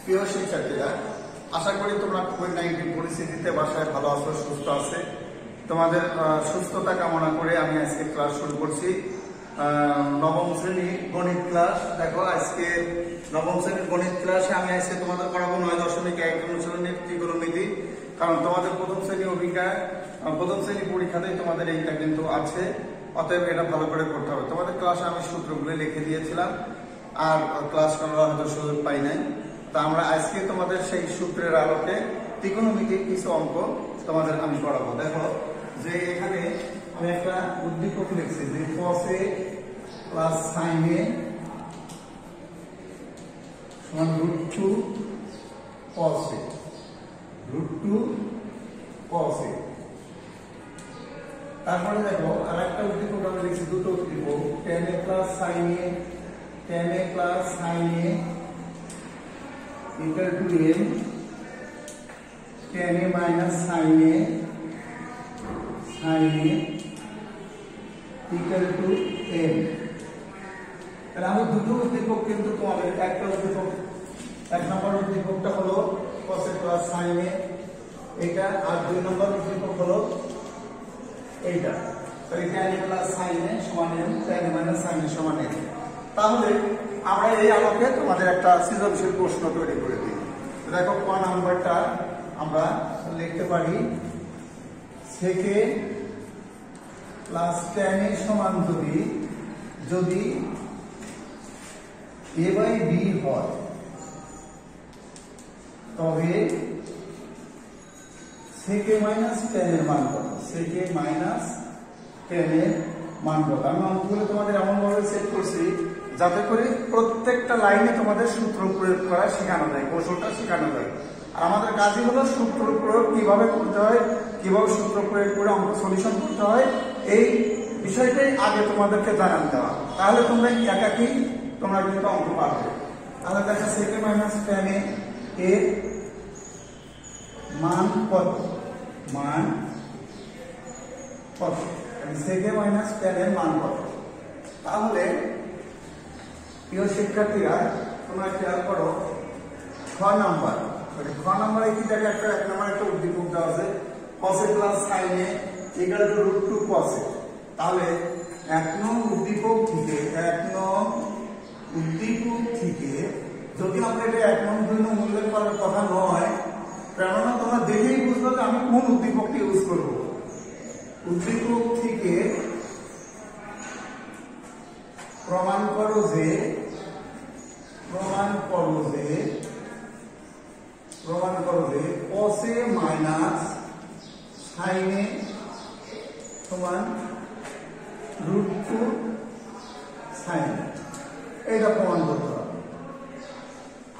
প্রিয় শিক্ষার্থীরা, আশা করি তোমরা কোভিড-19 পরিস্থিতিতে বাসায় ভালো আছো, সুস্থ আছে। তোমাদের সুস্থতা কামনা করে আমি আজকে ক্লাস শুরু করছি। নবম শ্রেণী গণিত ক্লাস। দেখো, আজকে নবম শ্রেণীর গণিত ক্লাসে আমি আজকে তোমাদের পড়াবো 9.1 অনুশীলনের ত্রিকোণমিতি। কারণ তোমাদের প্রথম শ্রেণী পরীক্ষাতেই তোমাদের এইটা কিন্তু আছে, অতএব এটা ভালো করে করতে হবে। তোমাদের ক্লাসে আমি সূত্রগুলো লিখে দিয়েছিলাম, আর ক্লাস করার হয়তো সুযোগ পাই নাই। তা আমরা আজকে তোমাদের সেই সূত্রের আলোকে ত্রিকোণমিতির কিছু অঙ্ক তোমাদের আমি পড়াবো। দেখো যে এখানে আমি একটা উদ্দীপক লিখছি যে cos a plus sin a সমান √2 cos a, √2 cos a। তারপরে দেখো আরেকটা উদ্দীপক আমি লিখছি, দুটো উদ্দীপক, tan a plus sin a, tan a plus sin a equal to m, tan a minus sin a, sin a equal to m। তাহলে আমি দুটো উদ্দীপক কিন্তু তোমাদের, একটা উদ্দীপক, এক নম্বর উদ্দীপকটা হলো cos a plus sin a এটা, আর দুই নম্বর উদ্দীপক হলো এইটা। তাহলে tan a plus sin a সমান m, tan a minus sin a সমান m। তাহলে আমরা এই আলোকে তোমাদের একটা সৃজনশীল প্রশ্ন তৈরি করে দিই। দেখো ক নাম্বারটা আমরা লিখতে পারি, sec a plus tan a সমান যদি a বাই b হয়, তবে sec a মাইনাস tan এর মান কত? sec a মাইনাস tan এর মান কত? আমি অঙ্কগুলো তোমাদের এমন ভাবে সেট করছি যাতে করে প্রত্যেকটা লাইনে তোমাদের সূত্র প্রয়োগ করা শেখানো যায়, কৌশলটা শেখানো যায়। আর আমাদের কাজই হলো সূত্র প্রয়োগ কিভাবে করতে হয়, কিভাবে সূত্র প্রয়োগ করে অঙ্ক সলিউশন করতে হয়, এই বিষয়টাই আগে তোমাদেরকে জানান দেওয়া। তাহলে তোমরা একাকি তোমরা কিন্তু অঙ্ক পারবে। তাহলে দেখা sec a minus tan a এর মান কত? মান কত? sec a মাইনাস tan এর মান কত? তাহলে প্রিয় শিক্ষার্থীরা, তোমরা খেয়াল করো, খ নাম্বারে কি দেখো, এক নাম্বার একটা উদ্দীপক দেওয়া আছে cos a plus sin a equal to √2 cos a। তাহলে এক নং উদ্দীপক থেকে যদি আমরা এটা 1 নং 2 নং উল্লেখ করার কথা নয়, কেননা তোমরা দেখেই বুঝবে যে আমি কোন উদ্দীপকটি ইউজ করব। উদ্দীপক থেকে প্রমাণ করো যে cos a minus sin a সমান √2 sin a, এটা প্রমাণ করতে হবে।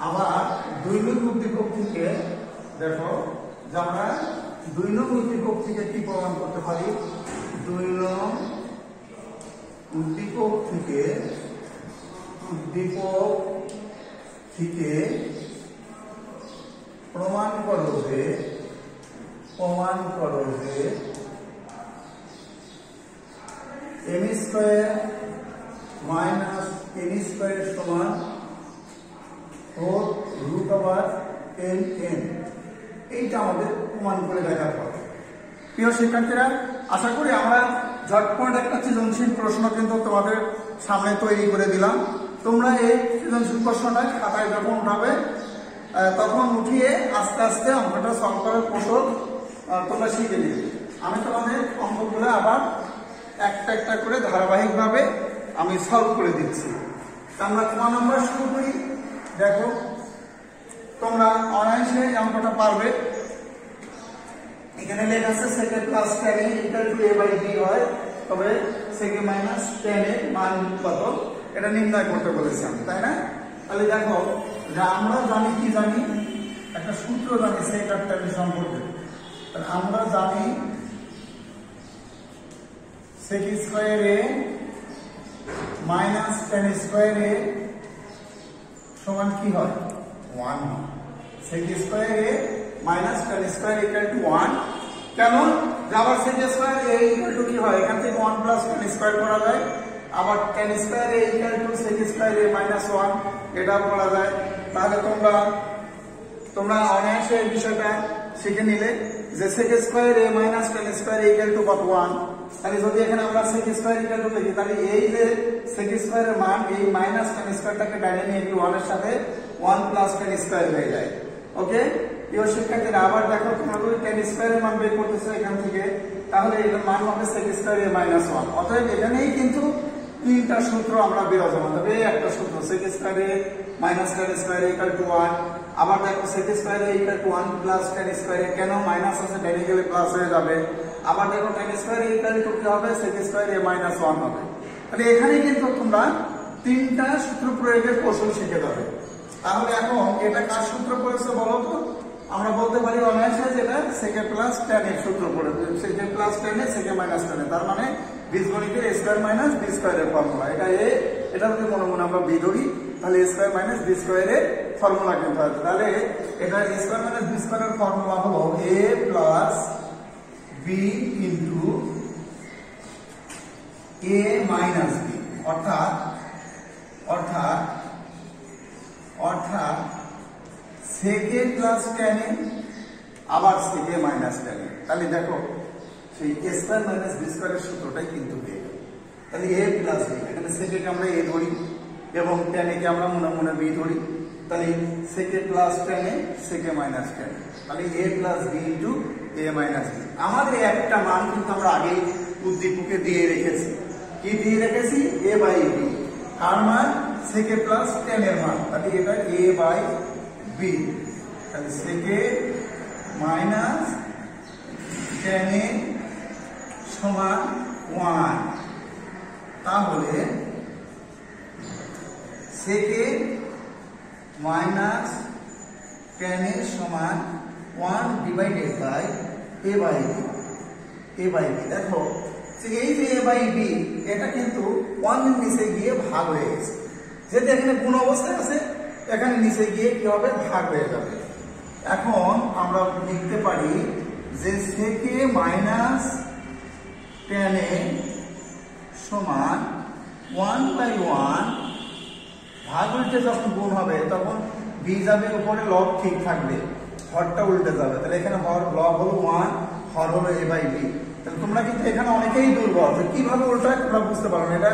আবার 2 নং উদ্দীপক থেকে দেখো যে আমরা 2 নং উদ্দীপক থেকে কি প্রমাণ করতে পারি? 2 নং উদ্দীপক থেকে প্রমাণ করো যে m square minus n square সমান 4√n। এইটা আমাদের প্রমাণ করে দেখাতে হবে। প্রিয় শিক্ষার্থীরা, আশা করি আমরা ঝটপট একটা সৃজনশীল প্রশ্ন কিন্তু তোমাদের সামনে তৈরি করে দিলাম। তোমরা এই সৃজনশীল প্রশ্নটা খাতায় যখন উঠাবে, তখন উঠিয়ে আস্তে আস্তে অঙ্কটা সলভ করার কৌশল তোমরা শিখে নিবে। আমি তোমাদের অঙ্কগুলো আবার একটা করে ধারাবাহিকভাবে আমি সলভ করে দিচ্ছি। আমরা ক নাম্বার শুরু করি। দেখো, তোমরা অনায়াসে অঙ্কটা পারবে। এখানে লেখা আছে sec a plus tan a equal to a by b হয়, তবে sec a মাইনাস tan এর মান কত এটা নির্ণয় করতে বলেছি আমি, তাই না? তাহলে দেখো যে আমরা জানি, কি জানি, একটা সূত্র জানি sec আর tan সম্পর্কে। তাহলে আমরা জানি sec square a minus tan square a সমান কি হয়? 1। sec square a minus tan square equal to 1। কেন? আবার sec square a equal two কি হয়? এখান থেকে 1 প্লাস tan স্কয়ার করা যায়। আবার tan square a equal two sec square a minus 1 এটা করা যায়। তাহলে তোমরা তোমরা অনায়াসে এই বিষয়টা শিখে নিলে যে sec square a minus tan square equal two কত 1। তাহলে যদি এখানে আমরা sec স্কয়ার ইকুয়াল টু লিখি তাহলে এই যে sec স্কয়ারের মান এই মাইনাস tan স্কয়ারটাকে ডাইনে নিয়ে গেলে 1 এর সাথে 1 প্লাস tan স্কয়ার হয়ে যায়। ওকে, প্রিয় শিক্ষার্থীরা আবার দেখো তোমরা যদি tan স্কয়ারের মান বের করতেছো এখান থেকে, তাহলে এর মান হবে sec স্কয়ার a মাইনাস 1। অতএব এখানেই কিন্তু তিনটা সূত্র আমরা বিরাজমান হবে। এই একটা সূত্র sec square a minus tan square equal to 1। আবার দেখো sec square a equal to 1 plus tan square a, কেন মাইনাস আছে ডাইনে গেলে প্লাস হয়ে যাবে। আবার দেখো tan square a equal two কি হবে sec স্কয়ার a মাইনাস 1 হবে। তাহলে এখানে কিন্তু তোমরা তিনটা সূত্র প্রয়োগের কৌশল শিখে যাবে। তাহলে এখন এটা কার সূত্র পড়েছে বলো তো? আমরা বলতে পারি অনায়াসে যেটা sec প্লাস tan এর সূত্র পড়েছে, sec plus tan A sec minus tan A, তার মানে বীজগণিতের a স্কয়ার মাইনাস b স্কয়ারের ফর্মুলা। এটা a, এটা যদি মনে মনে আমরা b ধরি তাহলে a স্কয়ার মাইনাস b স্কয়ারের ফর্মুলা কিন্তু আছে। তাহলে এটা a স্কয়ার মাইনাস b স্কয়ারের ফর্মুলা হলো a plus b into a minus b, অর্থাৎ sec a plus tan a আবার sec a minus tan a। তাহলে দেখো সেই a স্কয়ার মাইনাস b স্কয়ারের সূত্রটাই কিন্তু হয়ে গেল। তাহলে a প্লাস b, এখানে sec a কে আমরা a ধরি এবং tan a কে আমরা মনে মনে b ধরি। তাহলে sec a plus tan a sec a minus tan a, তাহলে a plus b into a minus b। আমাদের একটা মান কিন্তু আমরা আগেই উদ্দীপকে দিয়ে রেখেছি। কি দিয়ে রেখেছি? a by b। কার মান? sec a প্লাস tan এর মান। তাহলে এটা a বাই b, তাহলে sec a minus tan a সমান 1। তাহলে sec a minus tan a সমান 1 divided by a by b। a by b দেখো এই যে a বাই b এটা কিন্তু 1 এর নিচে গিয়ে ভাগ হয়ে গেছে, যেটা এখানে গুণ অবস্থায় আছে এখানে নিচে গিয়ে কি হবে? ভাগ হয়ে যাবে। এখন আমরা লিখতে পারি যে sec a minus tan a সমান 1 বাই 1, ভাগ উল্টে যখন গুণ হবে তখন b যাবে উপরে, লব ঠিক থাকবে, হরটা উল্টে যাবে। তাহলে এখানে হর লব হলো 1, হর হলো a বাই b। তাহলে তোমরা কিন্তু এখানে অনেকেই দুর্বল, কিভাবে উল্টায় তোমরা বুঝতে পারো না।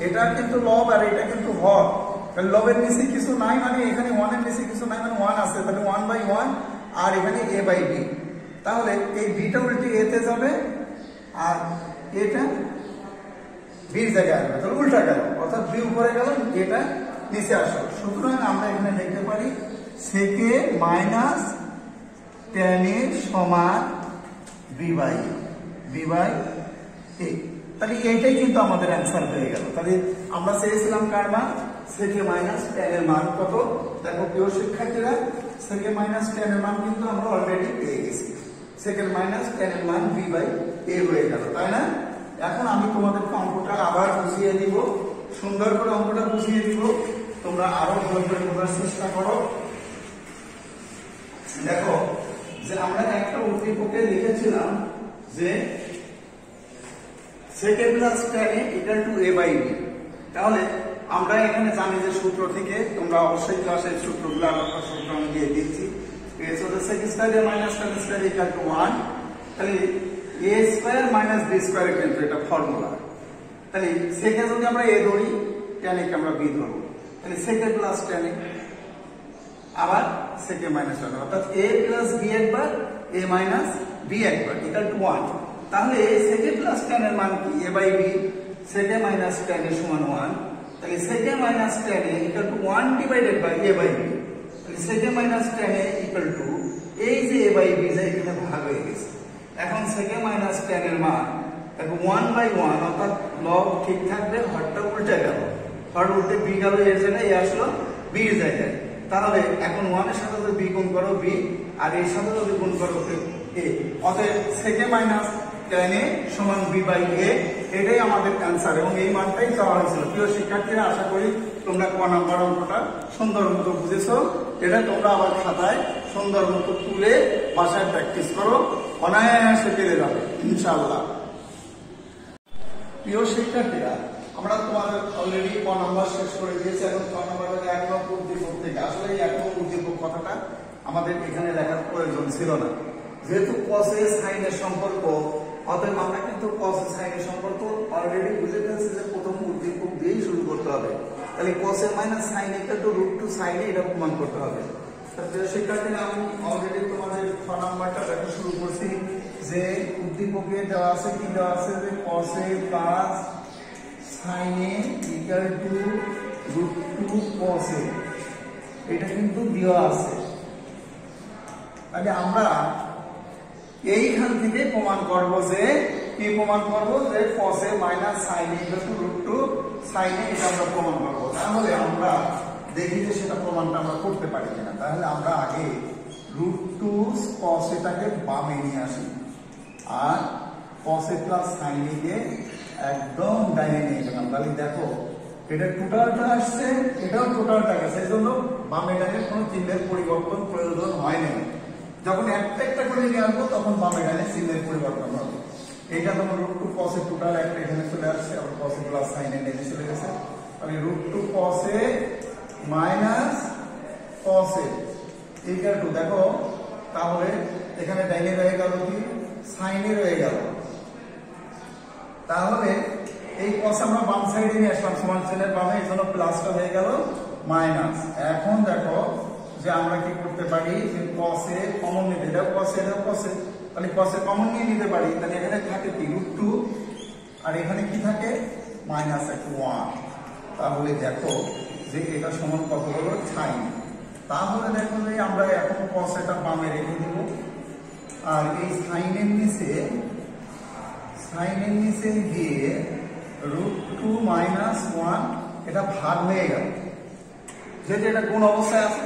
এটা কিন্তু লব আর এটা কিন্তু হর। তাহলে লবের নিচে কিছু নাই মানে এখানে 1 এর নিচে কিছু নাই মানে 1 আছে, তাহলে 1 বাই 1 আর এখানে a বাই b। তাহলে এই bটা উল্টে a তে যাবে আর এটা b এর জায়গায় আসবে, তাহলে উল্টা গেল, অর্থাৎ b উপরে গেল এটা নিচে আসলো। সুতরাং আমরা এখানে লিখতে পারি sec a minus tan a সমান b বাই a। তাহলে এইটাই কিন্তু আমাদের অ্যান্সার হয়ে গেল। তাহলে আমরা চেয়েছিলাম কার মান? sec a মাইনাস tan এর মান কত? দেখো প্রিয় শিক্ষার্থীরা, sec a মাইনাস tan এর মান কিন্তু আমরা অলরেডি পেয়ে গেছি। sec a মাইনাস tan এর মান b বাই a হয়ে গেল, তাই না? এখন আমি তোমাদেরকে অঙ্কটা আবার বুঝিয়ে দিব, সুন্দর করে অঙ্কটা বুঝিয়ে দিব, তোমরা আরো ভালো করে বোঝার চেষ্টা করো। দেখো যে আমরা একটা উদ্দীপকে লিখেছিলাম যে sec a plus tan a equal to a by b। তাহলে আমরা এখানে জানি যে সূত্র থেকে, তোমরা অবশ্যই ক্লাসের সূত্রগুলো আলাদা সূত্র আমি দিয়ে দিচ্ছি। sec square a minus tan square equal to 1। তাহলে a square minus b square কিন্তু এটা ফর্মুলা। তাহলে sec a যদি আমরা a ধরি, tan a কে আমরা b ধরব, তাহলে sec a plus tan a আবার sec a মাইনাস tan, অর্থাৎ a প্লাস b একবার a মাইনাস b একবার ইকুয়াল টু 1। তাহলে sec a প্লাস tan এর মান কি? a by b, sec a minus tan a সমান 1। তাহলে sec a minus tan a equal to 1 divided by a by b। তাহলে sec a minus tan a equal to এই যে a by b যা এখানে ভাগ হয়ে গেছে। এখন sec a মাইনাস tan এর মান দেখো 1 বাই 1, অর্থাৎ লব ঠিক থাকবে, হরটা উল্টে গেল, হর উল্টে b গেল এর জায়গায়, এ আসলো b এর জায়গায়। তাহলে এখন 1 এর সাথে যদি b গুণ করো b, আর এর সাথে যদি গুণ করো a, অতএব sec a minus tan a সমান b বাই a, এটাই আমাদের অ্যান্সার এবং এই মানটাই চাওয়া হয়েছিল। প্রিয় শিক্ষার্থীরা, আশা করি তোমরা ক নাম্বার অঙ্কটা সুন্দর মতো বুঝেছো। এটা তোমরা আবার খাতায় সুন্দর মতো তুলে বাসায় প্র্যাকটিস করো, অনায়াসে পেরে যাবে ইনশাআল্লাহ। প্রিয় শিক্ষার্থীরা, আমরা তোমাদের অলরেডি ক নাম্বার শেষ করে দিয়েছি। এখন ক নাম্বার 1 নম্বর উদ্দীপক থেকে, আসলে এই 1 নম্বর উদ্দীপক কথাটা আমাদের এখানে লেখার প্রয়োজন ছিল না, যেহেতু কসে সাইনের সম্পর্ক, অতএব আমরা কিন্তু কসে সাইনের সম্পর্ক অলরেডি বুঝে ফেলছি যে প্রথম উদ্দীপক দিয়েই শুরু করতে হবে। তাহলে কসে minus sine equal to root two সাইনে এটা প্রমাণ করতে হবে। শিক্ষার্থীরা আমি অলরেডি তোমাদের 6 নাম্বারটা দেখা শুরু করছি যে উদ্দীপকে দেওয়া আছে, কি দেওয়া আছে যে কসে প্লাস সাইনে ইকুয়াল টু রুট টু কসে, এটা কিন্তু দেওয়া আছে। তাহলে আমরা এইখান থেকে প্রমাণ করব যে কি প্রমাণ করব যে কসে minus sine equal to root two সাইনে, এটা আমরা প্রমাণ করব। তাহলে আমরা দেখি যে সেটা প্রমাণটা আমরা করতে পারি কিনা। তাহলে আমরা আগে রুট টু কসেটাকে বামে নিয়ে আসি আর কসে প্লাস সাইনকে একদম ডাইনে নিয়ে গেলাম। তাহলে দেখো এটা টোটালটা আসছে, এটাও টোটালটা গেছে, এই জন্য বামে ডাইনে কোনো চিহ্নের পরিবর্তন প্রয়োজন হয় না। যখন একটা একটা করে নিয়ে আসবো তখন বামে ডাইনে চিহ্নের পরিবর্তন হবে। এইটা তোমার রুট টু কসে টোটাল একটা এখানে চলে আসছে, আবার কসে প্লাস সাইনে এখানে চলে গেছে। তাহলে রুট টু কসে মাইনাস কসে ইকুয়াল টু, দেখো তাহলে এখানে ডাইনে রয়ে গেল কি সাইনে রয়ে গেল। তাহলে এই কস আমরা বাম সাইডে নিয়ে আসলাম সমান চিহ্নের বামে, এই জন্য প্লাসটা হয়ে গেল মাইনাস। এখন দেখো যে আমরা কি করতে পারি যে কসে কমন নিতে, এটাও কসে এটাও কসে, তাহলে কসে কমন নিয়ে নিতে পারি। তাহলে এখানে থাকে কি রুট টু আর এখানে কি থাকে মাইনাস 1। তাহলে দেখো যে এটা সমান কত হলো সাইন। তাহলে দেখো যে আমরা এখন কসেটা বামে রেখে দেব আর এই সাইনের নিচে দিয়ে রুট টু মাইনাস 1 এটা ভাগ হয়ে গেল, যেহেতু এটা গুণ অবস্থায় আছে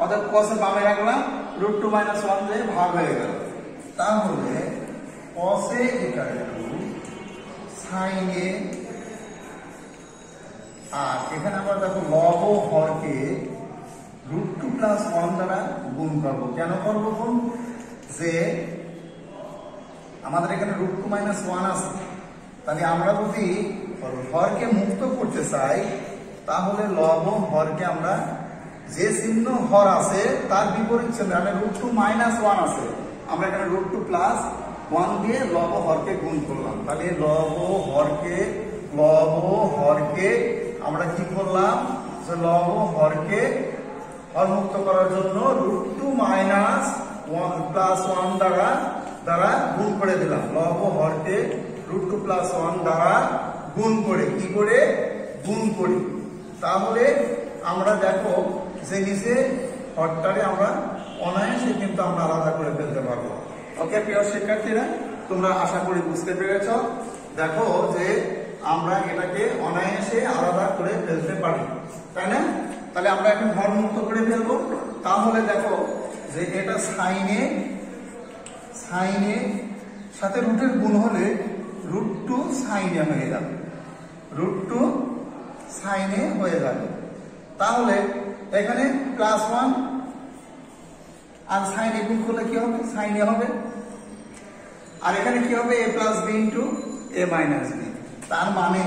অর্থাৎ কসে বামে রাখলাম, রুট টু মাইনাস 1 দিয়ে ভাগ হয়ে গেল। তাহলে কসে ইকুয়াল টু সাইনে, আর এখানে আমরা দেখো লব হরকে রুট টু প্লাস 1 দ্বারা গুণ করবো। কেন করবো গুণ? যে আমাদের এখানে রুট টু মাইনাস 1 আছে, তাহলে আমরা যদি হরকে মুক্ত করতে চাই তাহলে লব হরকে আমরা যে চিহ্ন হর আছে তার বিপরীত চিহ্ন, মানে রুট টু মাইনাস 1 আছে, আমরা এখানে রুট টু প্লাস 1 দিয়ে লব হরকে গুণ করলাম। তাহলে লব হরকে আমরা কি করলাম যে লব হরকে হরমুক্ত করার জন্য রুট টু মাইনাস 1 প্লাস 1 দ্বারা গুণ করে দিলাম। লব হরকে রুট টু প্লাস 1 দ্বারা গুণ করে কি করে গুণ করি। তাহলে আমরা দেখো যে নিচে হরটারে আমরা অনায়াসে কিন্তু আমরা আলাদা করে ফেলতে পারবো। ওকে প্রিয় শিক্ষার্থীরা, তোমরা আশা করি বুঝতে পেরেছ। দেখো যে আমরা এটাকে অনায়াসে আলাদা করে ফেলতে পারি, তাই না? তাহলে আমরা এখন হর মুক্ত করে ফেলবো। তাহলে দেখো যে এটা সাইনে সাথে রুটের গুণ হলে রুট টু সাইনে হয়ে যাবে, রুট টু সাইনে হয়ে যাবে। তাহলে এখানে প্লাস 1 আর সাইনে গুণ করলে কি হবে সাইনে হবে, আর এখানে কি হবে a plus b into a minus b। তার মানে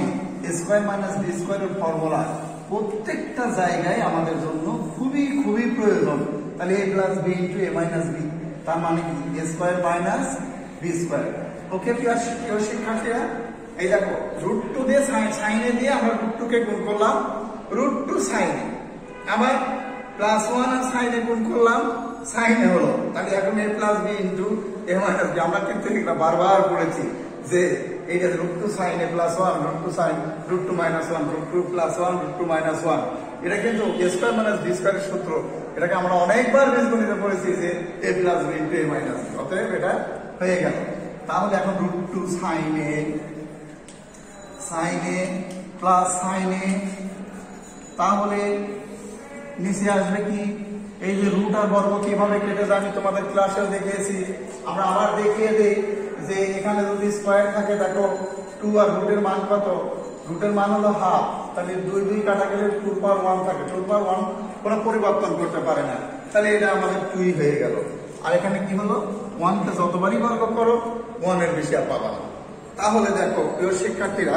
a স্কোয়ার মাইনাস b স্কোয়ারের ফর্মুলা প্রত্যেকটা জায়গায় আমাদের জন্য খুবই প্রয়োজন। তাহলে a plus b into a minus b, তার মানে কি a square minus b square. Okay প্রিয় শিক্ষার্থীরা, এই দেখো রুট টু দিয়ে সাইনে দিয়ে আমরা রুট টু কে গুণ করলাম রুট টু সাইনে, আবার প্লাস 1 আর সাইনে গুণ করলাম সাইনে হলো। তাহলে এখন a plus b into a minus b, আমরা কিন্তু এটা বারবার পড়েছি যে এইটা root two sine a plus 1 root two sine root two minus 1 root two plus 1 root two minus 1, এটা কিন্তু a স্কয়ার মাইনাস b স্কয়ারের সূত্র। এটাকে আমরা অনেকবার বীজগণিতে পড়েছি যে a plus b into a minus b, অতএব এটা হয়ে গেল। তাহলে এখন রুট টু সাইনে প্লাস সাইনে, তাহলে নিচে আসবে কি এই যে রুট আর বর্গ কিভাবে কেটে যায় আমি তোমাদের ক্লাসেও দেখিয়েছি। আমরা আবার দেখিয়ে দিই যে এখানে যদি স্কয়ার থাকে দেখো 2 আর রুটের মান কত, রুটের মান হলো হাফ, তাহলে 2 কাটা গেলে 2 পাওয়ার 1 থাকে, 2 পাওয়ার 1 কোনো পরিবর্তন করতে পারে না, তাহলে এটা আমাদের 2 হয়ে গেল। আর এখানে কি হলো 1 কে যতবারই বর্গ করো 1 এর বেশি আর পাবা না। তাহলে দেখো প্রিয় শিক্ষার্থীরা,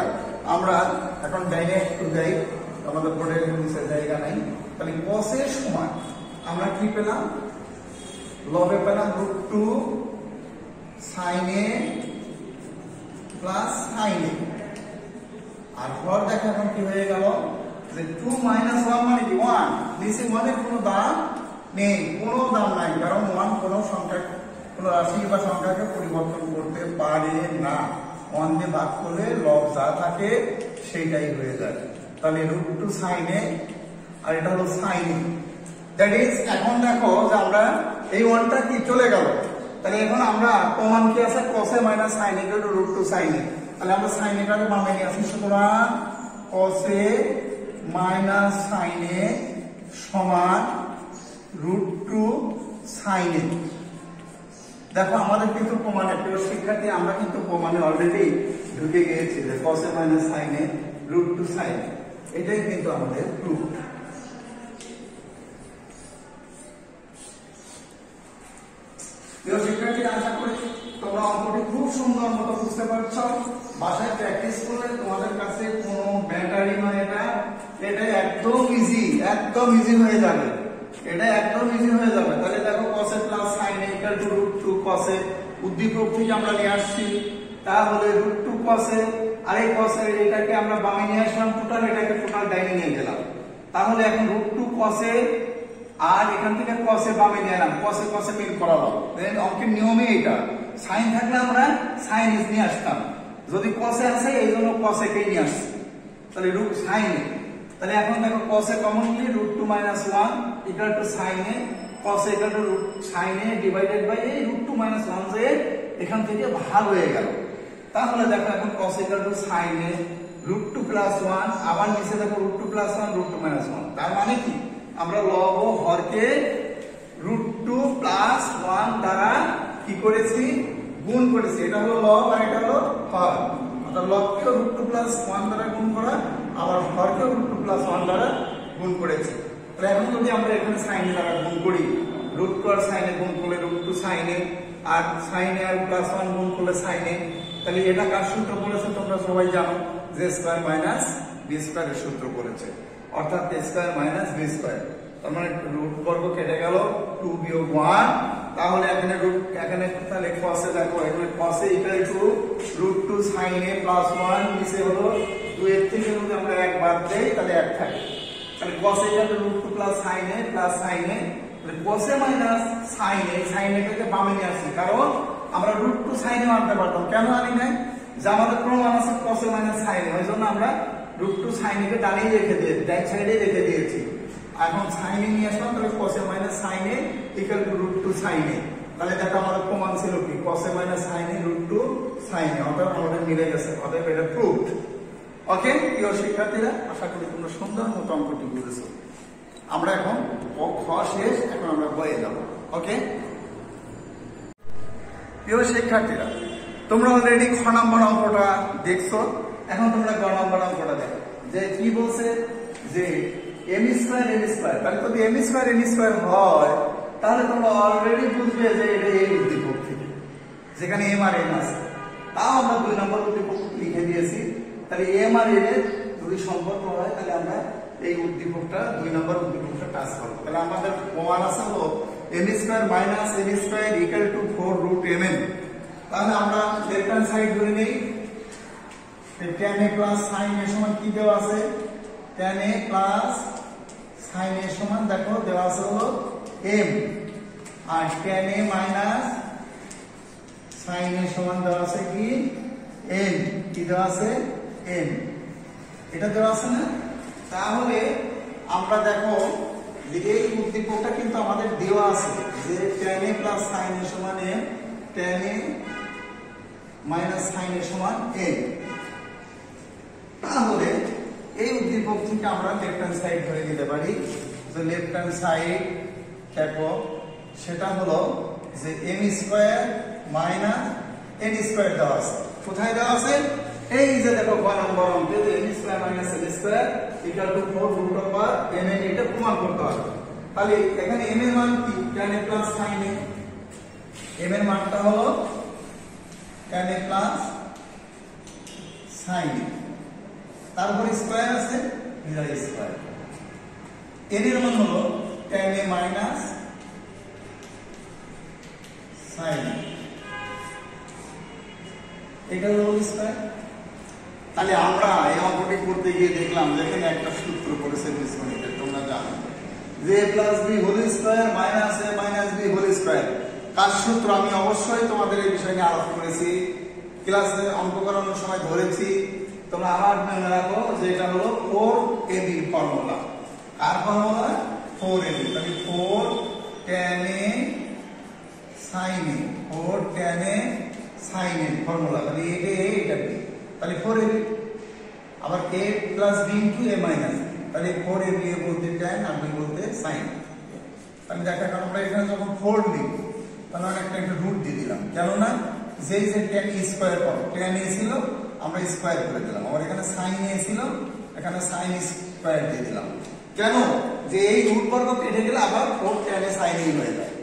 আমরা এখন ডাইনে একটু যাই, আমাদের বোর্ডের নিচে জায়গা নাই। তাহলে cos এর সমান আমরা কি পেলাম লবে পেলাম √2 sin a plus sin a, আর হর দেখো এখন কি হয়ে গেল যে 2 - 1 মানে কি 1, নিচে 1 এর কোনো দাম নেই, কোনো দাম নাই, কারণ 1 কোনো সংখ্যা কোনো রাশি বা সংখ্যাকে পরিবর্তন করতে পারে না। 1 দিয়ে ভাগ করলে লব যা থাকে সেইটাই হয়ে যায়। তাহলে √2 sin a আর এটা হলো sin a, দ্যাট ইজ এখন দেখো যে আমরা এই 1টা কি চলে গেল, তাহলে এখন আমরা প্রমাণ কি আছে cos a - sin a √2 sin a, তাহলে আমরা sin a টাকে বামে নিয়ে আসি, সুতরাং cos a - sin a সমান √2 sin a। দেখো আমাদের কিন্তু প্রমাণে, প্রিয় শিক্ষার্থী, আমরা কিন্তু প্রমাণে অলরেডি ঢুকে গিয়েছি যে cos a - sin a √2 sin a, এটাই কিন্তু আমাদের প্রুফ। প্রিয় শিক্ষার্থী, আশা করি তোমরা অঙ্কটি খুব সুন্দর মতো বুঝতে পারছো। বাসায় প্র্যাকটিস করলে তোমাদের কাছে কোনো ব্যাটারি নয়, এটা একদম ইজি হয়ে যাবে, এটা একদম ইজি হয়ে যাবে। তাহলে দেখো cos a plus sin a equal two √2 cos a, উদ্দীপক থেকে আমরা নিয়ে আসছি, তাহলে √2 cos a, আর এই cos a এটাকে আমরা বামে নিয়ে আসলাম, টোটাল এটাকে টোটাল ডাইনে নিয়ে গেলাম, তাহলে এখন √2 cos a আর এখান থেকে cos a বামে নিয়ে এলাম, cos a মিল করালাম। দেন অঙ্কের নিয়মে এটা sin থাকলে আমরা sin s নিয়ে আসতাম, যদি cos a আছে এই জন্য cos a কে নিয়ে আসছি, তাহলে sin a। তাহলে এখন দেখো cos a commonly √2 - 1 equal to sin a, cos a equal to sin a divided by এই √2 - 1 যে এখান থেকে ভাগ হয়ে গেল। তাহলে দেখো এখন cos a equal to sin a √2 + 1, আবার নিচে দেখো √2 + 1 √2 - 1, তার মানে কি আমরা লব ও হরকে √2 + 1 দ্বারা কি করেছি, গুণ করেছি। এটা হলো লব আর এটা হলো হর, অর্থাৎ লবকে √2 + 1 দ্বারা গুণ করা, আবার হরকে √2 + 1 দ্বারা গুণ করেছি। তাহলে এখন যদি আমরা এখানে sin a দ্বারা গুণ করি, √2 আর sin a গুণ করলে √2 sin a, R sin a আর +1 গুণ করলে sin a, তাহলে এটা কার সূত্র বলেছে তোমরা সবাই জানো, যে স্কয়ার মাইনাস বি স্কয়ারের সূত্র বলেছে, অর্থাৎ a square minus B square. তার মানে রুট বর্গ কেটে গেল, 2 - 1, তাহলে এখানে তাহলে cos a দেখো, এখানে cos a equal two √2 sin a + 1, নিচে হলো 2 এর থেকে যদি আমরা 1 বাদ দেই তাহলে 1 থাকে, তাহলে cos a equal two √2 + sin a sin a, তাহলে cos a - sin a, sin a টাকে বামে নিয়ে আসছি, কারণ আমরা √2 sin a আনতে পারতাম, কেন আনি নাই, যে আমাদের প্রমাণ আছে cos a - sin a, ওইজন্য আমরা √2 sin a কে ডানেই রেখে দিয়েছি, ডান সাইডে রেখে দিয়েছি। এখন sin a নিয়ে আসলাম, তাহলে cos a - sin a equal two √2 sin a, তাহলে দেখো আমাদের প্রমাণ ছিল কি cos a - sin a √2 sin a, অর্থাৎ আমাদের মিলে গেছে, অতএব এটা প্রুফড। ওকে প্রিয় শিক্ষার্থীরা, আশা করি তোমরা সুন্দর মতো অঙ্কটি বুঝেছো। আমরা এখন খ শেষ, এখন আমরা বইয়ে যাব। ওকে প্রিয় শিক্ষার্থীরা, তোমরা অলরেডি খ নম্বর অঙ্কটা দেখছো, এখন তোমরা গ নম্বর অঙ্কটা দেখো, যে কি বলছে যে m²n², তাহলে যদি m²n² হয় তাহলে তোমরা অলরেডি বুঝবে যে এটা এই উদ্দীপক থেকে, যেখানে m আর n আছে, তাও আমরা 2 নম্বর উদ্দীপক লিখে দিয়েছি। তাহলে m আর n এর যদি সম্পর্ক হয় তাহলে আমরা এই উদ্দীপকটা 2 নম্বর উদ্দীপকটা টাচ করব। তাহলে আমাদের প্রমাণ আছে হলো m² - n² equal to 4√mn। তাহলে আমরা লেফট হ্যান্ড সাইড ধরে নেই, tan a plus sin a সমান কি দেওয়া আছে, tan a plus sin a সমান দেখো দেওয়া আছে হলো m, আর tan a minus sin a সমান দেওয়া আছে কি n, কি দেওয়া আছে n, এটা দেওয়া আছে না। তাহলে আমরা দেখো যে এই উদ্দীপকটা কিন্তু আমাদের দেওয়া আছে যে tan a plus sin a সমান m, tan a minus sin a সমান n। তাহলে এই উদ্দীপক থেকে আমরা লেফট হ্যান্ড সাইড ধরে নিতে পারি, যে লেফট হ্যান্ড সাইড দেখো সেটা হলো যে m² মাইনাস n² দেওয়া আছে, কোথায় দেওয়া আছে, এই যে দেখো গ নম্বর অঙ্কে যে m² minus n² equal to 4√mn, এটা প্রমাণ করতে হবে। তাহলে এখানে m এর মান কি, tan a plus sin a, m এর মানটা হলো tan a plus sin a, তারপরে স্কয়ার আছে স্কয়ার, n এর মান হলো tan a মাইনাস সাইন এটা হলো হোল স্কয়ার। তাহলে আমরা এই অঙ্কটি করতে গিয়ে দেখলাম যেখানে একটা সূত্র করেছে বীজগণিতের, তোমরা জানো যে a plus b whole square minus a minus b whole square. কার সূত্র আমি অবশ্যই তোমাদের এই বিষয় নিয়ে আলোচনা করেছি, ক্লাসে অঙ্ক করানোর সময় ধরেছি। তোমরা আবার মনে রাখো যে এটা হলো 4ab ফর্মুলা। কার ফর্মুলা? 4ab। তাহলে 4 tan a sin a, 4 tan a sin a formula. তাহলে এটা b, তাহলে 4ab। আবার a plus b into a minus b, তাহলে 4ab a বলতে tan আর b বলতে sin। তাহলে দেখো এখন আমরা এখানে যখন 4 লিখব তাহলে আমরা একটা রুট দিয়ে দিলাম, কেন না যেই যে tan a স্কয়ার পাবো, tan a ছিল আমরা স্কয়ার করে দিলাম, আবার এখানে sin a ছিল এখানে sin স্কয়ার দিয়ে দিলাম। কেন? যে এই রুট বর্গ কেটে গেলে আবার 4 tan a sin a হয়ে যায়।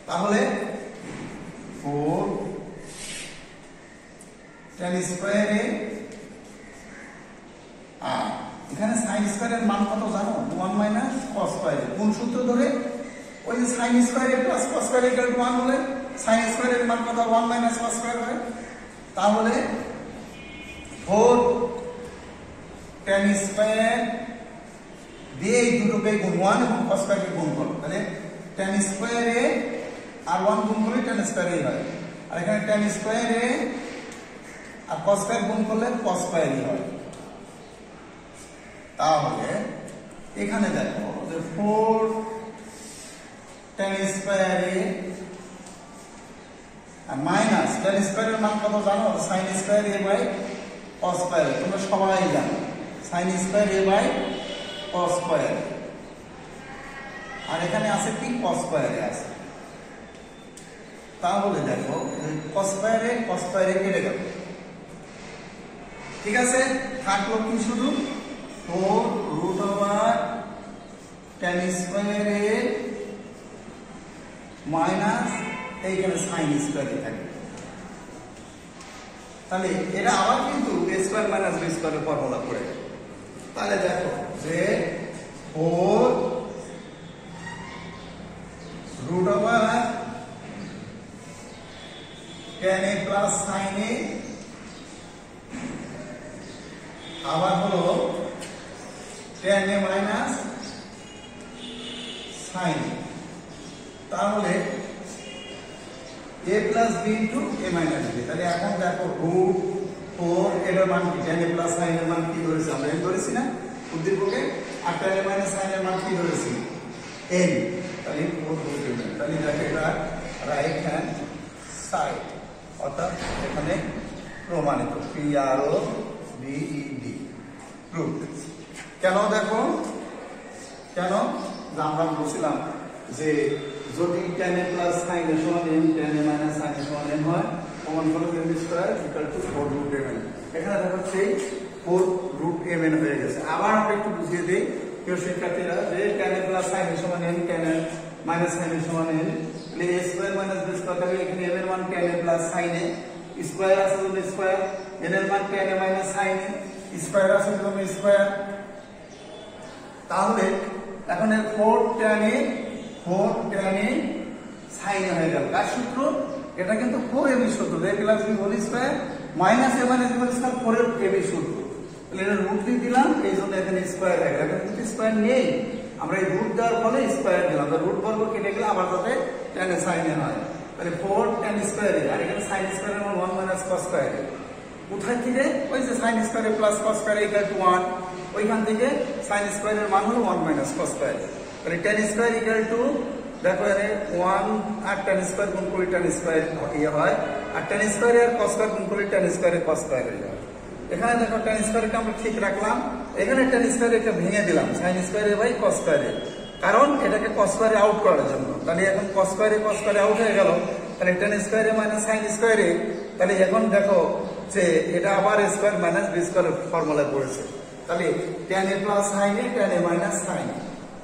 তাহলে 4 tan স্কয়ার a, আর এখানে sin স্কয়ারের মান কত জানো? 1 মাইনাস cos স্কয়ার। কোন সূত্র ধরে? ওই যে sin square a plus cos square equal to 1 হলে sin স্কয়ারের মান কত? 1 মাইনাস cos স্কয়ার হয়। তাহলে 4 tan স্কয়ার দিয়ে এই দুটোকে গুণ 1 এবং cos স্কয়ারকে গুণ করো, তাহলে tan স্কয়ার a আর 1 গুণ করলে tan স্কয়ার a হয়। আর এখানে tan স্কয়ার a আর cos স্কয়ার গুণ করলে cos স্কয়ার a হয়। তাহলে এখানে দেখো যে 4 tan স্কয়ার a আর মাইনাস tan স্কয়ারের মান কত জানো? sin square a by cos square. তোমরা সবাই জানো sin square a by cos square. আর এখানে আছে কি? cos স্কয়ার a আছে। তাহলে দেখো cos স্কয়ার a কেটে গেল, ঠিক আছে? থাকলো কি শুধু 4 root over tan square a minus এইখানে sin স্কয়ার a থাকে। তাহলে এটা আবার কিন্তু a স্কয়ার মাইনাস b স্কয়ারের ফর্মুলা পড়ে গেল। তাহলে দেখো যে 4 root over tan a plus sin a আবার হলো tan a minus sin a। তাহলে a plus b into a minus b। তাহলে এখন দেখো রুট 4 এর মান কি? tan a প্লাস sin এর মান কি ধরেছি? আমরা n ধরেছি না উদ্দীপকে, আর tan a মাইনাস sin এর মান কি ধরেছি? n। তাহলে 4 রুট n। তাহলে দেখো এটা রাইট হ্যান্ড সাইড, অর্থাৎ এখানে প্রমাণিত PROVED প্রুফড। কেন দেখো কেন? আমরা বলছিলাম যে যদি tan a plus sin a সমান n, tan a minus sin a সমান n হয়, প্রমাণ হলো n square equal to 4 root mn। এখানে দেখো সেই 4 রুট mn হয়ে গেছে। আবার আমরা একটু বুঝিয়ে দেই প্রিয় শিক্ষার্থীরা যে tan a plus sin a সমান n, tan a minus sin a সমান n, তাহলে a square minus b square হবে। এখানে m এর মান tan a plus sin a square আছে জন্য স্কয়ার, n এর মান tan a minus sin a square আছে জন্য স্কয়ার। তাহলে এখন এর 4 tan a sin a হয়ে গেল। কার সূত্র? এটা কিন্তু 4ab সূত্র, a plus b whole square minus a minus b whole square 4ab সূত্র। তাহলে এটা রুট দিয়ে দিলাম, এই জন্য এখানে স্কয়ার হয়ে গেল। এখানে কিন্তু স্কয়ার নেই, আমরা এই রুট দেওয়ার ফলে স্কয়ার দিলাম। তো রুট বর্গ কেটে গেলে আবার যাতে tan a sin a হয়। তাহলে 4 tan স্কয়ার a, আর এখানে sin স্কয়ার এর মান 1 মাইনাস cos স্কয়ার a। কোথায় থেকে? ওই যে sin square a plus cos square a equal to 1, ওইখান থেকে sin স্কয়ার এর মান হলো 1 মাইনাস cos স্কয়ার a। তাহলে tan স্কয়ার ইকুয়াল টু দেখো এখানে 1 আর tan স্কয়ার গুণ করে tan স্কয়ার ইয়ে হয়, আর tan স্কয়ার আর cos স্কয়ার গুণ করে tan স্কয়ার cos স্কয়ার হয়ে যায়। এখানে দেখো tan স্কয়ারকে আমরা ঠিক রাখলাম, এখানে tan স্কয়ার এটা ভেঙে দিলাম sin square a by cos square a, কারণ এটাকে cos স্কয়ার আউট করার জন্য। তাহলে এখন cos স্কয়ার আউট হয়ে গেল, তাহলে tan square minus sin square a। তাহলে এখন দেখো যে এটা আবার square minus b square formula পড়েছে। তাহলে tan a plus sin a, tan a minus sin a।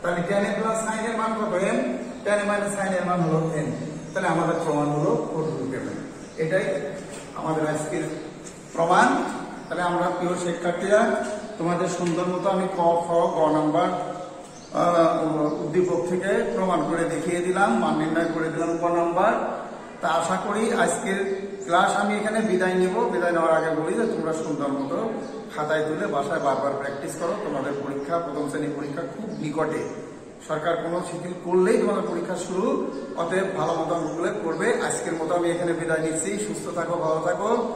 তাহলে tan a প্লাস sin এর মান কত? n। tan a minus sin এর মান হলো n। তাহলে আমাদের প্রমাণ হলো 4 রুট mn। এটাই আমাদের আজকের প্রমাণ। তাহলে আমরা প্রিয় শিক্ষার্থীরা তোমাদের সুন্দর মতো আমি ক, খ, গ নাম্বার উদ্দীপক থেকে প্রমাণ করে দেখিয়ে দিলাম, মান নির্ণয় করে দিলাম ক নাম্বার। তা আশা করি আজকের ক্লাস আমি এখানে বিদায় নেব। বিদায় নেওয়ার আগে বলি যে তোমরা সুন্দর মতো খাতায় তুলে বাসায় বারবার প্র্যাকটিস করো। তোমাদের পরীক্ষা, প্রথম শ্রেণীর পরীক্ষা খুব নিকটে। সরকার কোনো শিথিল করলেই তোমাদের পরীক্ষা শুরু, অতএব ভালো মতো অঙ্কগুলো করবে। আজকের মতো আমি এখানে বিদায় নিচ্ছি। সুস্থ থাকো, ভালো থাকো।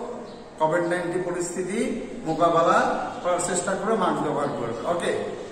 কোভিড-19 পরিস্থিতি মোকাবেলা করার চেষ্টা করে মাস্ক ব্যবহার করবে। ওকে।